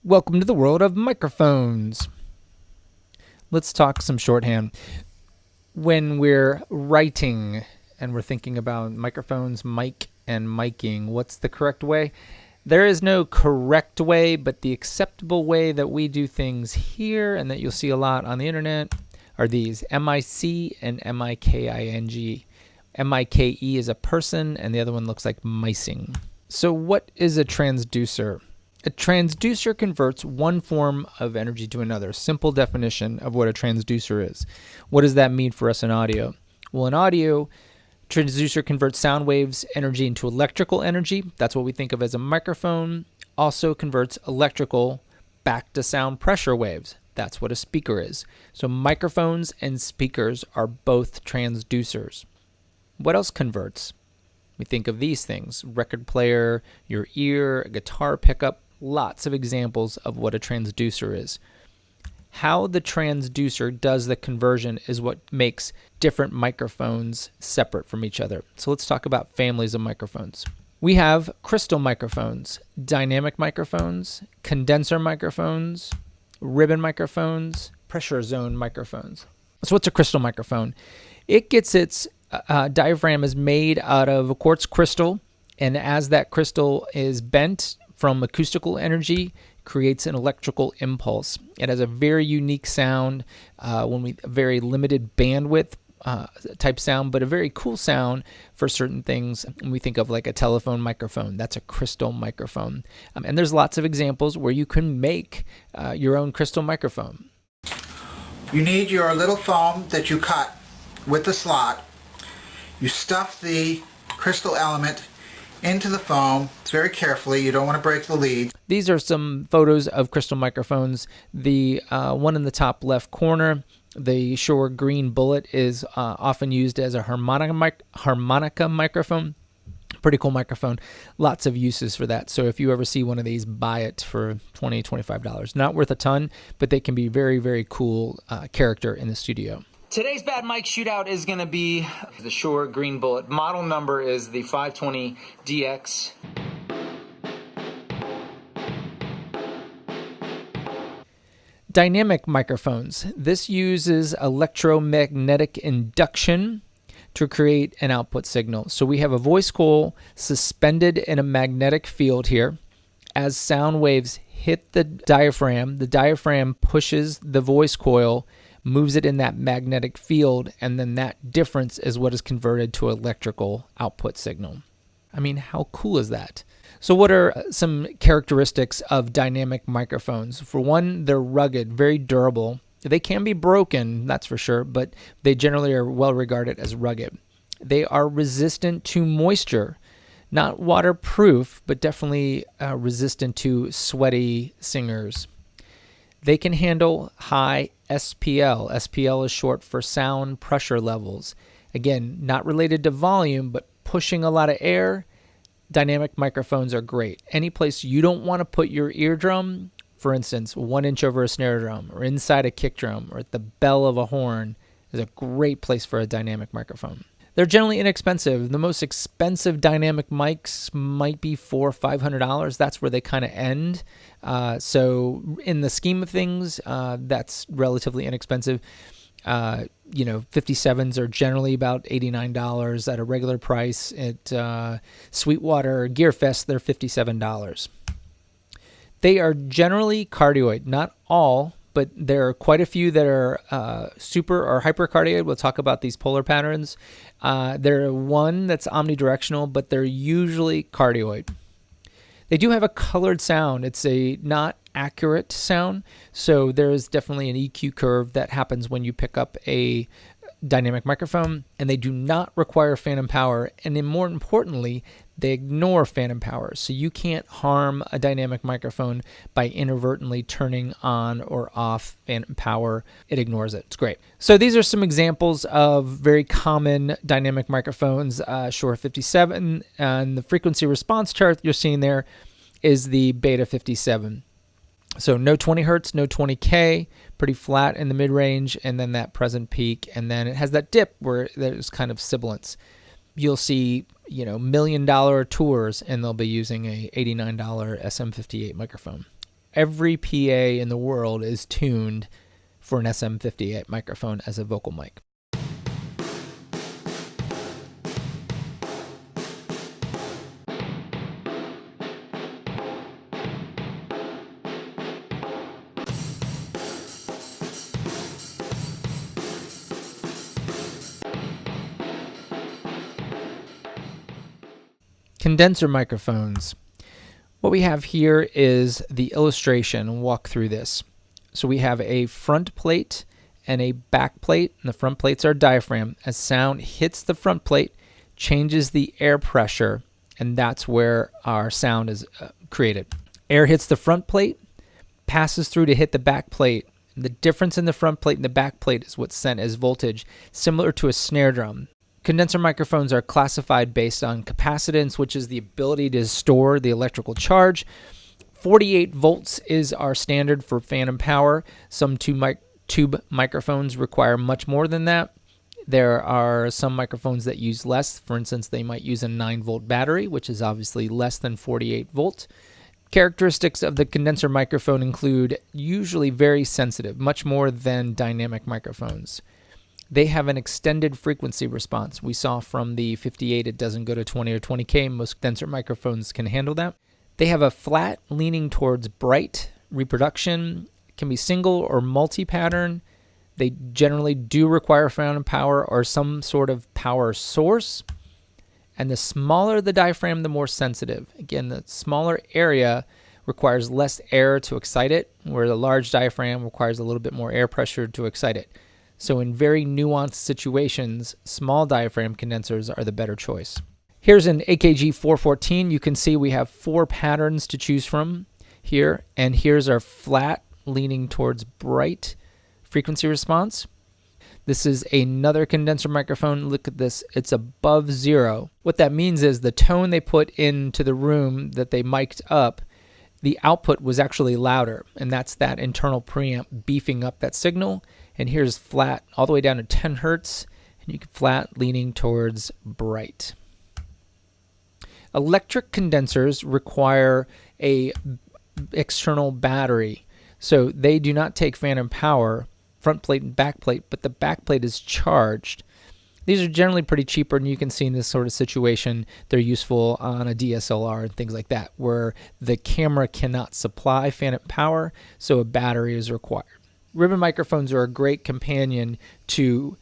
Welcome to the world of microphones. Let's talk some shorthand. When we're writing and we're thinking about microphones, mic, and miking, what's the correct way? There is no correct way, but the acceptable way that we do things here and that you'll see a lot on the internet are these: M-I-C and M-I-K-I-N-G. M-I-K-E is a person, and the other one looks like micing. So what is a transducer? A transducer converts one form of energy to another. Simple definition of what a transducer is. What does that mean for us in audio? Well, in audio, transducer converts sound waves energy into electrical energy. That's what we think of as a microphone. Also converts electrical back to sound pressure waves. That's what a speaker is. So microphones and speakers are both transducers. What else converts? We think of these things: record player, your ear, a guitar pickup. Lots of examples of what a transducer is. How the transducer does the conversion is what makes different microphones separate from each other. So let's talk about families of microphones. We have crystal microphones, dynamic microphones, condenser microphones, ribbon microphones, pressure zone microphones. So what's a crystal microphone? It gets its diaphragm is made out of a quartz crystal, and as that crystal is bent from acoustical energy, creates an electrical impulse. It has a very unique sound, very limited bandwidth type sound, but a very cool sound for certain things. When we think of like a telephone microphone, that's a crystal microphone. And there's lots of examples where you can make your own crystal microphone. You need your little foam that you cut with the slot. You stuff the crystal element into the foam very carefully. You don't want to break the lead. These are some photos of crystal microphones. The one in the top left corner, the Shure green bullet, is often used as a harmonica microphone. Pretty cool microphone. Lots of uses for that. So if you ever see one of these, buy it for $20, $25. Not worth a ton, but they can be very, very cool character in the studio. Today's Bad Mic Shootout is going to be the Shure Green Bullet. Model number is the 520DX. Dynamic microphones. This uses electromagnetic induction to create an output signal. So we have a voice coil suspended in a magnetic field here. As sound waves hit the diaphragm pushes the voice coil, moves it in that magnetic field, and then that difference is what is converted to electrical output signal. I mean, how cool is that? So what are some characteristics of dynamic microphones? For one, they're rugged, very durable. They can be broken, that's for sure, but they generally are well regarded as rugged. They are resistant to moisture. Not waterproof, but definitely resistant to sweaty singers. They can handle high SPL. SPL is short for sound pressure levels. Again, not related to volume, but pushing a lot of air. Dynamic microphones are great. Any place you don't want to put your eardrum, for instance, 1 inch over a snare drum, or inside a kick drum, or at the bell of a horn, is a great place for a dynamic microphone. They're generally inexpensive. The most expensive dynamic mics might be $400 or $500. That's where they kind of end. So in the scheme of things, that's relatively inexpensive. 57s are generally about $89 at a regular price. At Sweetwater Gearfest, they're $57. They are generally cardioid, not all, but there are quite a few that are super or hypercardioid. We'll talk about these polar patterns. There are one that's omnidirectional, but they're usually cardioid. They do have a colored sound. It's a not accurate sound, so there is definitely an EQ curve that happens when you pick up a dynamic microphone, and they do not require phantom power, and then more importantly, they ignore phantom power. So you can't harm a dynamic microphone by inadvertently turning on or off phantom power. It ignores it. It's great. So these are some examples of very common dynamic microphones. Shure 57, and the frequency response chart you're seeing there is the Beta 57. So no 20 hertz, no 20K, pretty flat in the mid-range, and then that present peak, and then it has that dip where there's kind of sibilance. You'll see, $1 million tours, and they'll be using a $89 SM58 microphone. every PA in the world is tuned for an SM58 microphone as a vocal mic. Condenser microphones. What we have here is the illustration. We'll walk through this. So we have a front plate and a back plate, and the front plates are diaphragm. As sound hits the front plate, changes the air pressure, and that's where our sound is created. Air hits the front plate, passes through to hit the back plate. And the difference in the front plate and the back plate is what's sent as voltage, similar to a snare drum. Condenser microphones are classified based on capacitance, which is the ability to store the electrical charge. 48 volts is our standard for phantom power. Some tube microphones require much more than that. There are some microphones that use less. For instance, they might use a 9-volt battery, which is obviously less than 48 volts. Characteristics of the condenser microphone include usually very sensitive, much more than dynamic microphones. They have an extended frequency response. We saw from the 58 it doesn't go to 20 or 20K. Most condenser microphones can handle that. They have a flat leaning towards bright reproduction. It can be single or multi-pattern. They generally do require phantom power or some sort of power source. And the smaller the diaphragm, the more sensitive. Again, the smaller area requires less air to excite it, where the large diaphragm requires a little bit more air pressure to excite it. So in very nuanced situations, small diaphragm condensers are the better choice. Here's an AKG 414. You can see we have 4 patterns to choose from here. And here's our flat leaning towards bright frequency response. This is another condenser microphone. Look at this. It's above 0. What that means is the tone they put into the room that they mic'd up, the output was actually louder. And that's that internal preamp beefing up that signal. And here's flat all the way down to 10 hertz, and you can flat leaning towards bright. Electric condensers require a external battery, so they do not take phantom power, front plate and back plate, but the back plate is charged. These are generally pretty cheaper, and you can see in this sort of situation, they're useful on a DSLR and things like that, where the camera cannot supply phantom power, so a battery is required. Ribbon microphones are a great companion to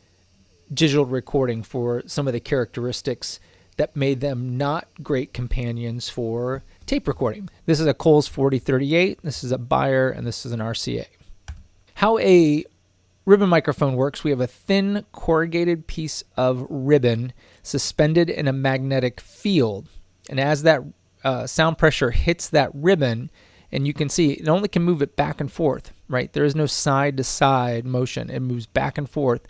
digital recording for some of the characteristics that made them not great companions for tape recording. This is a Coles 4038, this is a Bayer, and this is an RCA. How a ribbon microphone works, we have a thin corrugated piece of ribbon suspended in a magnetic field. And as that sound pressure hits that ribbon, and you can see it only can move it back and forth, right? There is no side-to-side motion. It moves back and forth.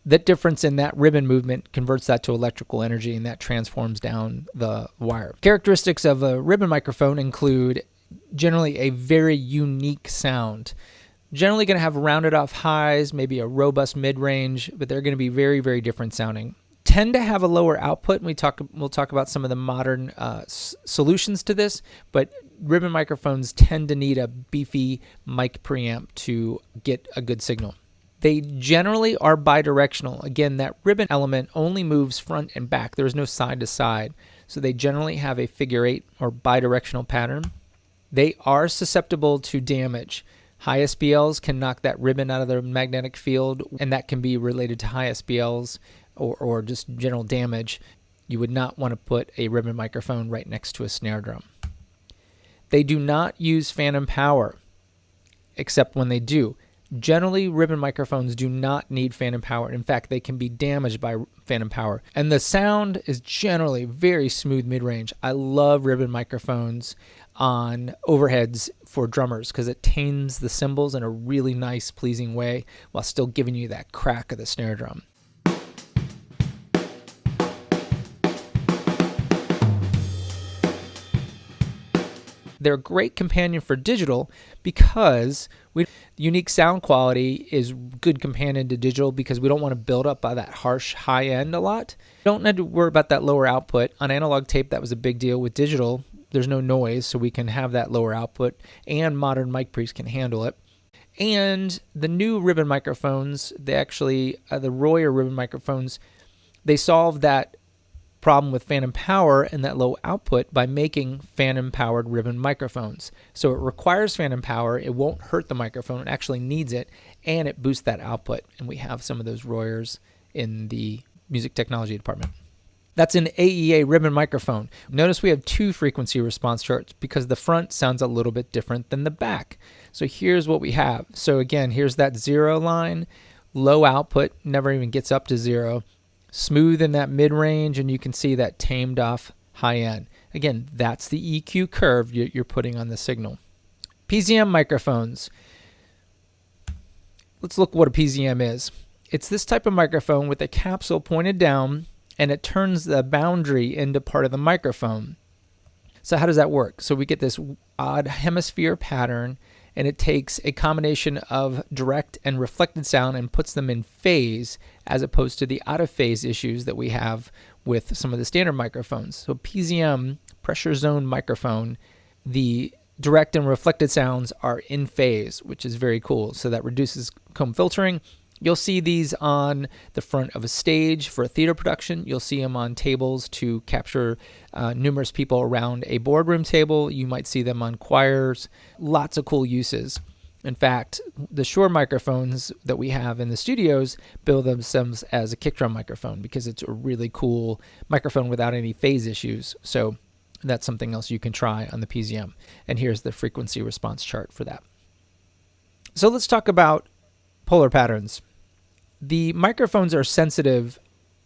That difference in that ribbon movement converts that to electrical energy, and that transforms down the wire. Characteristics of a ribbon microphone include generally a very unique sound. Generally going to have rounded off highs, maybe a robust mid-range, but they're going to be very, very different sounding. Tend to have a lower output, and we'll talk about some of the modern solutions to this, but ribbon microphones tend to need a beefy mic preamp to get a good signal. They generally are bidirectional. Again, that ribbon element only moves front and back. There's no side to side, so they generally have a figure 8 or bidirectional pattern. They are susceptible to damage. High SBLs can knock that ribbon out of the magnetic field, and that can be related to high SBLs or just general damage. You would not want to put a ribbon microphone right next to a snare drum. They do not use phantom power, except when they do. Generally, ribbon microphones do not need phantom power. In fact, they can be damaged by phantom power. And the sound is generally very smooth mid-range. I love ribbon microphones on overheads for drummers because it tames the cymbals in a really nice, pleasing way while still giving you that crack of the snare drum. They're a great companion for digital because unique sound quality is good companion to digital because we don't want to build up by that harsh high end a lot. You don't need to worry about that lower output. On analog tape, that was a big deal. With digital, there's no noise, so we can have that lower output, and modern mic pre's can handle it. And the new ribbon microphones, they actually, the Royer ribbon microphones, they solve that problem with phantom power and that low output by making phantom powered ribbon microphones. So it requires phantom power, it won't hurt the microphone, it actually needs it, and it boosts that output. And we have some of those Royers in the music technology department. That's an AEA ribbon microphone. Notice we have two frequency response charts because the front sounds a little bit different than the back. So here's what we have. So again, here's that 0 line, low output, never even gets up to 0, smooth in that mid-range, and you can see that tamed off high end. Again, that's the EQ curve you're putting on the signal. PZM microphones. Let's look what a PZM is. It's this type of microphone with a capsule pointed down, and it turns the boundary into part of the microphone. So how does that work? So we get this odd hemisphere pattern, and it takes a combination of direct and reflected sound and puts them in phase, as opposed to the out of phase issues that we have with some of the standard microphones. So PZM, pressure zone microphone, the direct and reflected sounds are in phase, which is very cool. So that reduces comb filtering. You'll see these on the front of a stage for a theater production. You'll see them on tables to capture numerous people around a boardroom table. You might see them on choirs. Lots of cool uses. In fact, the Shure microphones that we have in the studios bill themselves as a kick drum microphone because it's a really cool microphone without any phase issues. So that's something else you can try on the PZM. And here's the frequency response chart for that. So let's talk about polar patterns. The microphones are sensitive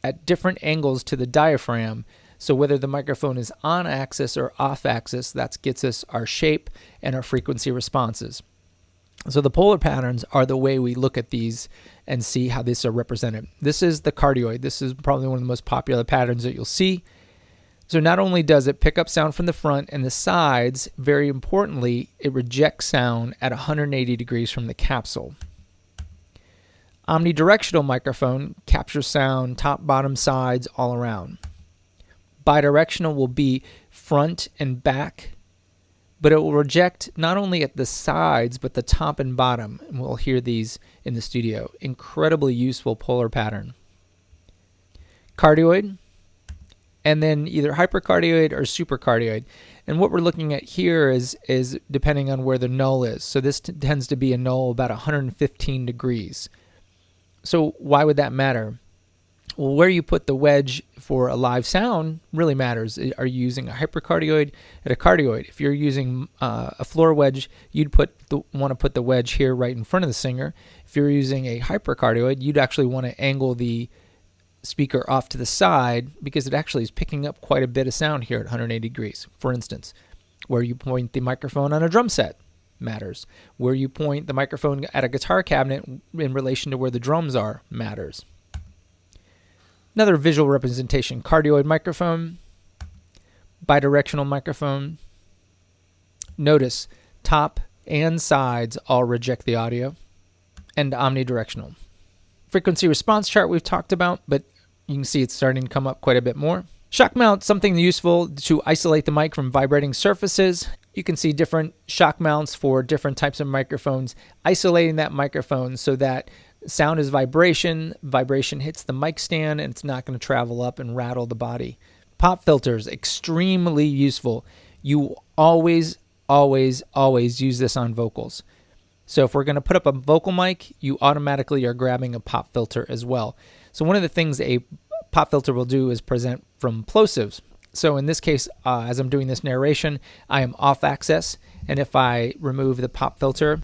at different angles to the diaphragm. So whether the microphone is on axis or off axis, that gets us our shape and our frequency responses. So the polar patterns are the way we look at these and see how these are represented. This is the cardioid. This is probably one of the most popular patterns that you'll see. So not only does it pick up sound from the front and the sides, very importantly, it rejects sound at 180 degrees from the capsule. Omnidirectional microphone captures sound top, bottom, sides, all around. Bidirectional will be front and back, but it will reject not only at the sides, but the top and bottom. And we'll hear these in the studio. Incredibly useful polar pattern. Cardioid, and then either hypercardioid or supercardioid. And what we're looking at here is depending on where the null is. So this tends to be a null about 115 degrees. So why would that matter? Well, where you put the wedge for a live sound really matters. Are you using a hypercardioid at a cardioid? If you're using a floor wedge, you'd want to put the wedge here right in front of the singer. If you're using a hypercardioid, you'd actually want to angle the speaker off to the side because it actually is picking up quite a bit of sound here at 180 degrees. For instance, where you point the microphone on a drum set matters. Where you point the microphone at a guitar cabinet in relation to where the drums are matters. Another visual representation, cardioid microphone, bidirectional microphone. Notice top and sides all reject the audio, and omnidirectional. Frequency response chart we've talked about, but you can see it's starting to come up quite a bit more. Shock mount, something useful to isolate the mic from vibrating surfaces. You can see different shock mounts for different types of microphones, isolating that microphone so that sound is vibration, vibration hits the mic stand, and it's not going to travel up and rattle the body. Pop filters, extremely useful. You always use this on vocals. So if we're going to put up a vocal mic, you automatically are grabbing a pop filter as well. So one of the things a pop filter will do is present from plosives. So in this case, as I'm doing this narration, I am off axis, and if I remove the pop filter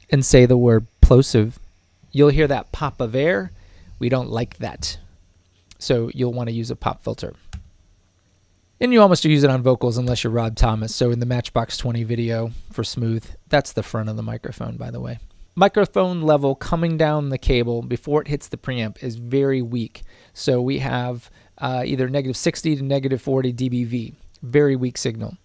and say the word plosive, you'll hear that pop of air. We don't like that. So you'll want to use a pop filter. And you almost use it on vocals unless you're Rob Thomas. So in the Matchbox 20 video for Smooth, that's the front of the microphone, by the way. Microphone level coming down the cable before it hits the preamp is very weak. So we have either negative 60 to negative 40 dBV, very weak signal.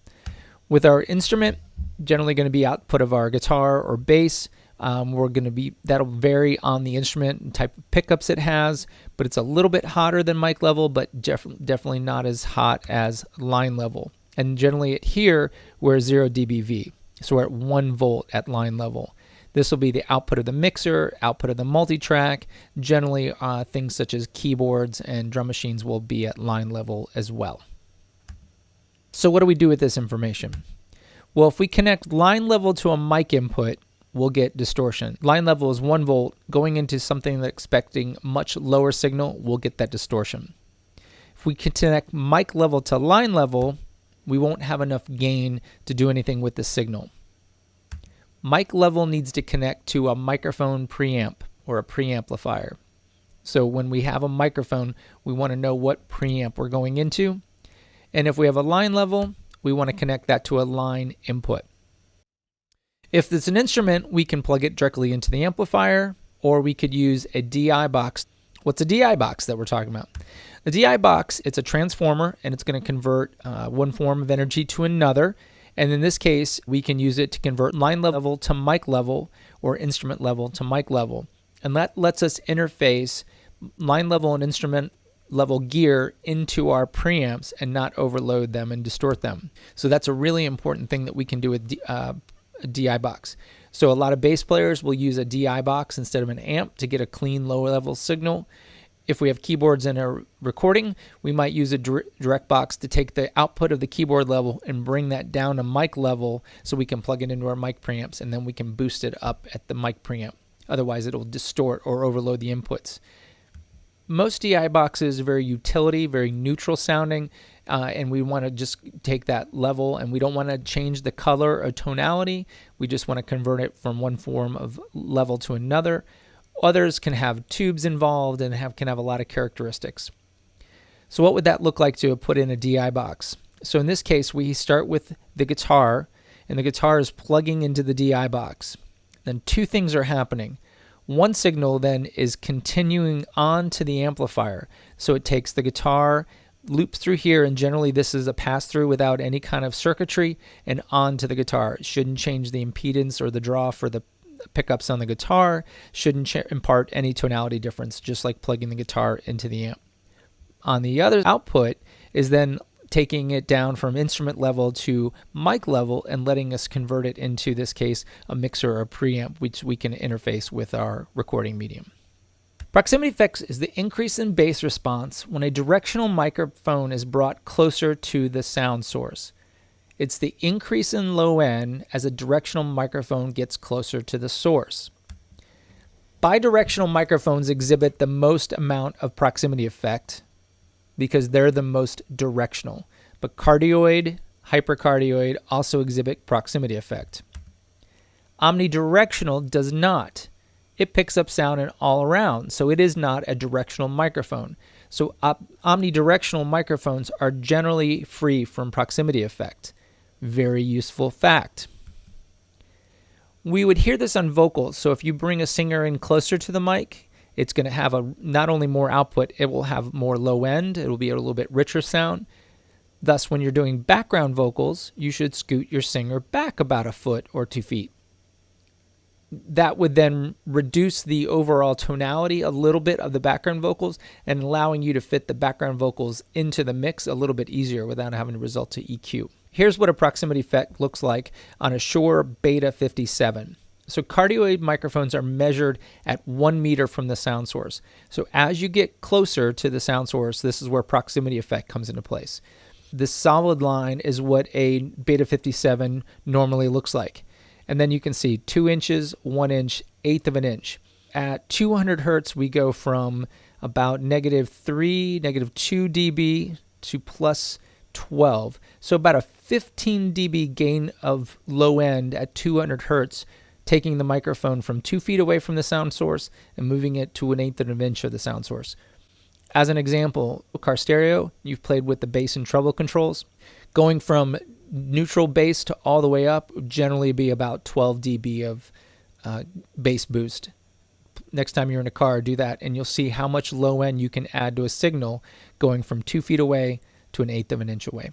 With our instrument, generally going to be output of our guitar or bass. That'll vary on the instrument and type of pickups it has, but it's a little bit hotter than mic level, but definitely not as hot as line level. And generally at here, we're 0 dBV. So we're at 1 volt at line level. This will be the output of the mixer, output of the multitrack. Generally, things such as keyboards and drum machines will be at line level as well. So what do we do with this information? Well, if we connect line level to a mic input, we'll get distortion. Line level is 1 volt. Going into something that's expecting much lower signal, we'll get that distortion. If we connect mic level to line level, we won't have enough gain to do anything with the signal. Mic level needs to connect to a microphone preamp or a preamplifier. So when we have a microphone, we want to know what preamp we're going into. And if we have a line level, we want to connect that to a line input. If it's an instrument, we can plug it directly into the amplifier, or we could use a DI box. What's a DI box that we're talking about? The DI box, it's a transformer, and it's going to convert one form of energy to another. And in this case, we can use it to convert line level to mic level or instrument level to mic level. And that lets us interface line level and instrument level gear into our preamps and not overload them and distort them. So that's a really important thing that we can do with a DI box. So a lot of bass players will use a DI box instead of an amp to get a clean lower level signal. If we have keyboards in a recording, we might use a direct box to take the output of the keyboard level and bring that down to mic level so we can plug it into our mic preamps, and then we can boost it up at the mic preamp. Otherwise, it'll distort or overload the inputs. Most DI boxes are very utility, very neutral sounding, and we want to just take that level, and we don't want to change the color or tonality. We just want to convert it from one form of level to another. Others can have tubes involved and can have a lot of characteristics. So what would that look like to put in a DI box? So in this case, we start with the guitar, and the guitar is plugging into the DI box. Then two things are happening. One signal then is continuing on to the amplifier. So it takes the guitar, loops through here, and generally this is a pass-through without any kind of circuitry, and on to the guitar. It shouldn't change the impedance or the draw for the pickups on the guitar, shouldn't impart any tonality difference, just like plugging the guitar into the amp. On the other output is then taking it down from instrument level to mic level and letting us convert it into, this case, a mixer or a preamp, which we can interface with our recording medium. Proximity effects is the increase in bass response when a directional microphone is brought closer to the sound source. It's the increase in low end as a directional microphone gets closer to the source. Bidirectional microphones exhibit the most amount of proximity effect because they're the most directional. But cardioid, hypercardioid also exhibit proximity effect. Omnidirectional does not. It picks up sound in all around, so it is not a directional microphone. So omnidirectional microphones are generally free from proximity effect. Very useful fact. We would hear this on vocals, so if you bring a singer in closer to the mic, it's going to have not only more output, it will have more low end, it will be a little bit richer sound. Thus, when you're doing background vocals, you should scoot your singer back about a foot or 2 feet. That would then reduce the overall tonality a little bit of the background vocals and allowing you to fit the background vocals into the mix a little bit easier without having to resort to EQ. Here's what a proximity effect looks like on a Shure Beta 57. So cardioid microphones are measured at 1 meter from the sound source. So as you get closer to the sound source, this is where proximity effect comes into place. This solid line is what a Beta 57 normally looks like. And then you can see 2 inches, 1 inch, 1/8 of an inch. At 200 hertz, we go from about -3, -2 dB to +12. So about a 15 dB gain of low end at 200 hertz, taking the microphone from 2 feet away from the sound source and moving it to 1/8 of an inch of the sound source. As an example, car stereo, you've played with the bass and treble controls. Going from neutral bass to all the way up would generally be about 12 dB of bass boost. Next time you're in a car, do that, and you'll see how much low end you can add to a signal going from 2 feet away to 1/8 of an inch away.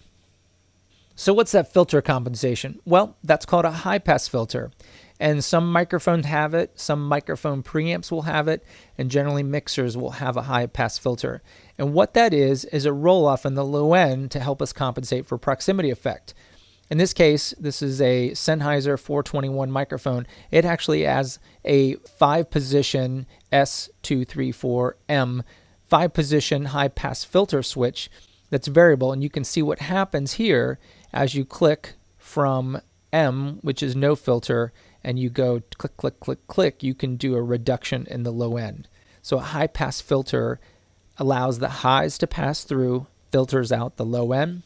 So what's that filter compensation? Well, that's called a high-pass filter. And some microphones have it, some microphone preamps will have it, and generally mixers will have a high pass filter. And what that is a roll-off in the low end to help us compensate for proximity effect. In this case, this is a Sennheiser 421 microphone. It actually has a 5-position S234M 5-position high-pass filter switch that's variable, and you can see what happens here as you click from M, which is no filter, and you go click, click, click, click, you can do a reduction in the low end. So a high-pass filter allows the highs to pass through, filters out the low end.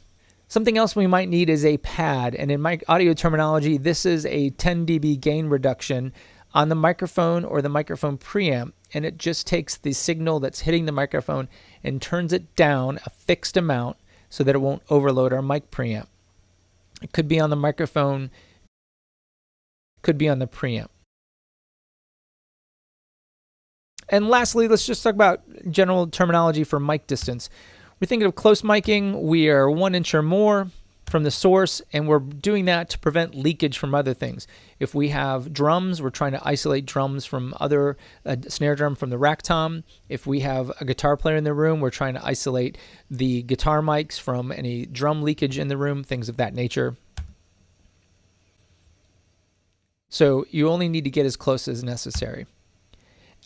Something else we might need is a pad, and in my audio terminology, this is a 10 dB gain reduction on the microphone or the microphone preamp, and it just takes the signal that's hitting the microphone and turns it down a fixed amount so that it won't overload our mic preamp. It could be on the microphone, could be on the preamp. And lastly, let's just talk about general terminology for mic distance. We're thinking of close miking. We are 1 inch or more from the source, and we're doing that to prevent leakage from other things. If we have drums, we're trying to isolate drums from other snare drum from the rack tom. If we have a guitar player in the room, we're trying to isolate the guitar mics from any drum leakage in the room, things of that nature. So you only need to get as close as necessary.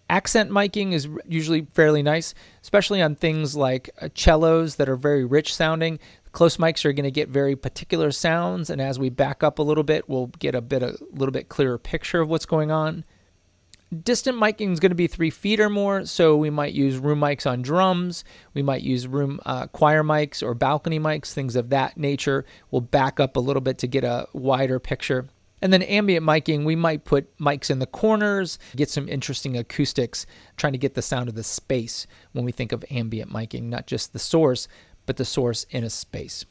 Accent miking is usually fairly nice, especially on things like cellos that are very rich sounding. Close mics are going to get very particular sounds, and as we back up a little bit, we'll get a little bit clearer picture of what's going on. Distant miking is going to be 3 feet or more, so we might use room mics on drums. We might use room choir mics or balcony mics, things of that nature. We'll back up a little bit to get a wider picture. And then ambient miking, we might put mics in the corners, get some interesting acoustics, trying to get the sound of the space when we think of ambient miking, not just the source, but the source in a space.